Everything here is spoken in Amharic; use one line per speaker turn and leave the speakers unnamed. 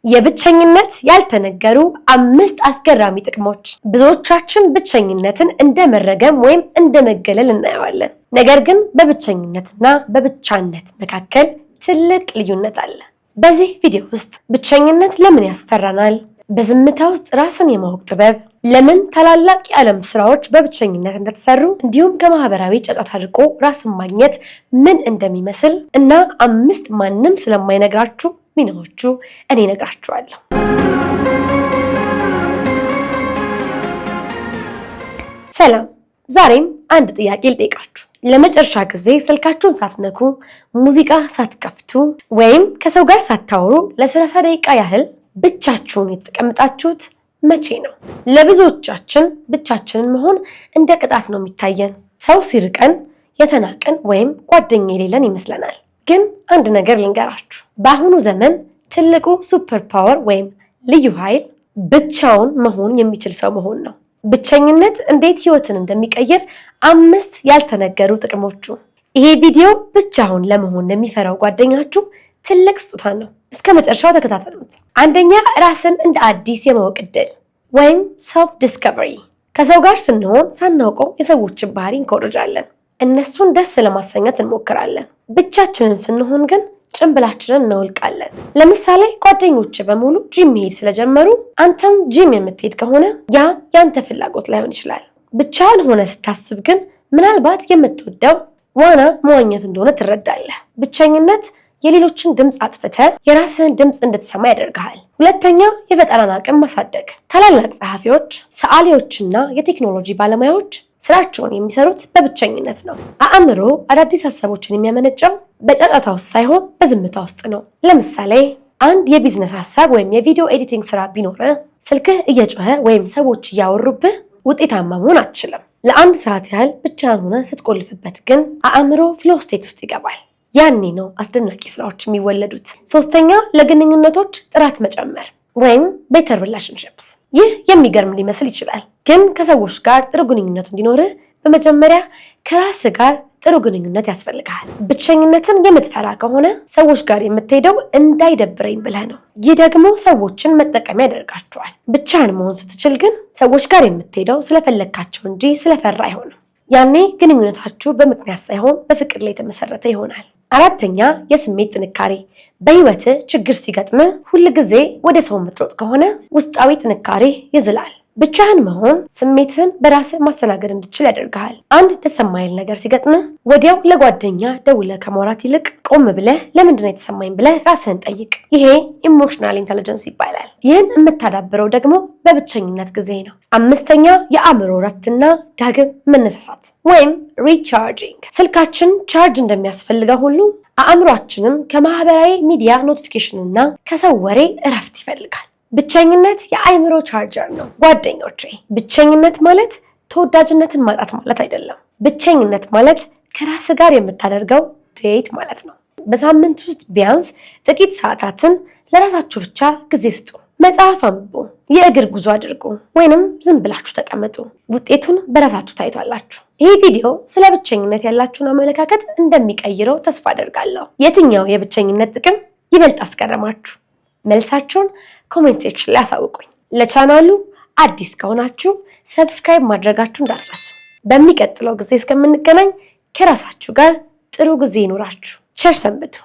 የብቸኝነት ያልተነገሩ 5 አስገራሚ ጥቅሞች። ብዙዎቻችን ብቸኝነትን እንደ መረገም ወይም እንደ መገለል እናየዋለን። ነገር ግን በብቸኝነትና በብቻነት መካከል ትልቅ ልዩነት አለ። በዚህ ቪዲዮ ውስጥ ብቸኝነት ለምን ያስፈራናል? በዝምታ ውስጥ ራስን የማወቅ ጥበብ፣ ለምን ታላላቅ የዓለም ስራዎች በብቸኝነት እንደተሰሩ፣ እንዲሁም ከማህበራዊ ጫጫታ ርቆ ራስን ማግኘት ምን እንደሚመስል እና 5 ማንም ስለማይነግራችሁ ሚናዎቹ እኔ እነግራችኋለሁ። ሰላም፣ ዛሬም አንድ ጥያቄ ልጠይቃችሁ። ለመጨረሻ ጊዜ ስልካችሁን ሳትነኩ፣ ሙዚቃ ሳትከፍቱ ወይም ከሰው ጋር ሳታወሩ ለ30 ደቂቃ ያህል ብቻችሁን የተቀመጣችሁት መቼ ነው? ለብዙዎቻችን ብቻችንን መሆን እንደ ቅጣት ነው የሚታየን። ሰው ሲርቀን የተናቀን ወይም ጓደኛ የሌለን ይመስለናል። ግን አንድ ነገር ልንገራችሁ፣ በአሁኑ ዘመን ትልቁ ሱፐር ፓወር ወይም ልዩ ኃይል ብቻውን መሆን የሚችል ሰው መሆን ነው። ብቸኝነት እንዴት ህይወትን እንደሚቀይር 5 ያልተነገሩ ጥቅሞቹ። ይሄ ቪዲዮ ብቻውን ለመሆን ለሚፈራው ጓደኛችሁ ትልቅ ስጦታ ነው። እስከ መጨረሻው ተከታተሉት። አንደኛ፣ ራስን እንደ አዲስ የማወቅ ዕድል ወይም ሰልፍ ዲስከቨሪ። ከሰው ጋር ስንሆን ሳናውቀው የሰዎችን ባህሪ እንኮርጃለን። እነሱን ደስ ለማሰኘት እንሞክራለን። ብቻችንን ስንሆን ግን ጭንብላችንን እናወልቃለን። ለምሳሌ ጓደኞች በሙሉ ጂም መሄድ ስለጀመሩ አንተም ጂም የምትሄድ ከሆነ ያ ያንተ ፍላጎት ላይሆን ይችላል። ብቻህን ሆነ ስታስብ ግን ምናልባት የምትወደው ዋና መዋኘት እንደሆነ ትረዳለህ። ብቸኝነት የሌሎችን ድምፅ አጥፍተህ የራስህን ድምፅ እንድትሰማ ያደርግሃል። ሁለተኛ፣ የፈጠራን አቅም ማሳደግ። ታላላቅ ጸሐፊዎች፣ ሰዓሊዎችና የቴክኖሎጂ ባለሙያዎች ስራቸውን የሚሰሩት በብቸኝነት ነው። አእምሮ አዳዲስ ሀሳቦችን የሚያመነጨው በጫጫታ ውስጥ ሳይሆን በዝምታ ውስጥ ነው። ለምሳሌ አንድ የቢዝነስ ሀሳብ ወይም የቪዲዮ ኤዲቲንግ ስራ ቢኖርህ ስልክህ እየጮኸ ወይም ሰዎች እያወሩብህ ውጤታማ መሆን አትችልም። ለ1 ሰዓት ያህል ብቻህን ሆነህ ስትቆልፍበት ግን አእምሮ ፍሎ ስቴት ውስጥ ይገባል። ያኔ ነው አስደናቂ ስራዎች የሚወለዱት። ሶስተኛ፣ ለግንኙነቶች ጥራት መጨመር ወይም ቤተር ሪሌሽንሺፕስ። ይህ የሚገርም ሊመስል ይችላል፣ ግን ከሰዎች ጋር ጥሩ ግንኙነት እንዲኖርህ በመጀመሪያ ከራስህ ጋር ጥሩ ግንኙነት ያስፈልጋል። ብቸኝነትን የምትፈራ ከሆነ ሰዎች ጋር የምትሄደው እንዳይደብረኝ ብለህ ነው። ይህ ደግሞ ሰዎችን መጠቀሚያ ያደርጋቸዋል። ብቻህን መሆን ስትችል ግን ሰዎች ጋር የምትሄደው ስለፈለግካቸው እንጂ ስለፈራ አይሆንም። ያኔ ግንኙነታችሁ በምክንያት ሳይሆን በፍቅር ላይ የተመሰረተ ይሆናል። አራተኛ፣ የስሜት ጥንካሬ። በህይወትህ ችግር ሲገጥምህ ሁል ጊዜ ወደ ሰው የምትሮጥ ከሆነ ውስጣዊ ጥንካሬ ይዝላል። ብቻህን መሆን ስሜትህን በራስህ ማስተናገድ እንድትችል ያደርግሃል። አንድ ደስ የማይል ነገር ሲገጥምህ ወዲያው ለጓደኛ ደውለህ ከማውራት ይልቅ ቆም ብለህ ለምንድነው የተሰማኝ ብለህ ራስህን ጠይቅ። ይሄ ኢሞሽናል ኢንተለጀንስ ይባላል። ይህን የምታዳብረው ደግሞ በብቸኝነት ጊዜ ነው። አምስተኛ፣ የአእምሮ እረፍትና ዳግም መነሳሳት ወይም ሪቻርጂንግ። ስልካችን ቻርጅ እንደሚያስፈልገው ሁሉ አእምሯችንም ከማህበራዊ ሚዲያ ኖቲፊኬሽን እና ከሰው ወሬ እረፍት ይፈልጋል። ብቸኝነት የአእምሮ ቻርጀር ነው ጓደኞቼ። ብቸኝነት ማለት ተወዳጅነትን ማጣት ማለት አይደለም። ብቸኝነት ማለት ከራስ ጋር የምታደርገው ዴት ማለት ነው። በሳምንት ውስጥ ቢያንስ ጥቂት ሰዓታትን ለራሳችሁ ብቻ ጊዜ ስጡ። መጽሐፍ አንብቡ፣ የእግር ጉዞ አድርጉ፣ ወይንም ዝም ብላችሁ ተቀመጡ። ውጤቱን በራሳችሁ ታይቷላችሁ። ይህ ቪዲዮ ስለ ብቸኝነት ያላችሁን አመለካከት እንደሚቀይረው ተስፋ አደርጋለሁ። የትኛው የብቸኝነት ጥቅም ይበልጥ አስገረማችሁ? መልሳችሁን ኮሜንት ሴክሽን ላይ አሳውቁኝ። ለቻናሉ አዲስ ከሆናችሁ ሰብስክራይብ ማድረጋችሁ እንዳትረሱ። በሚቀጥለው ጊዜ እስከምንገናኝ ከራሳችሁ ጋር ጥሩ ጊዜ ይኖራችሁ። ቸር ሰንብቱ።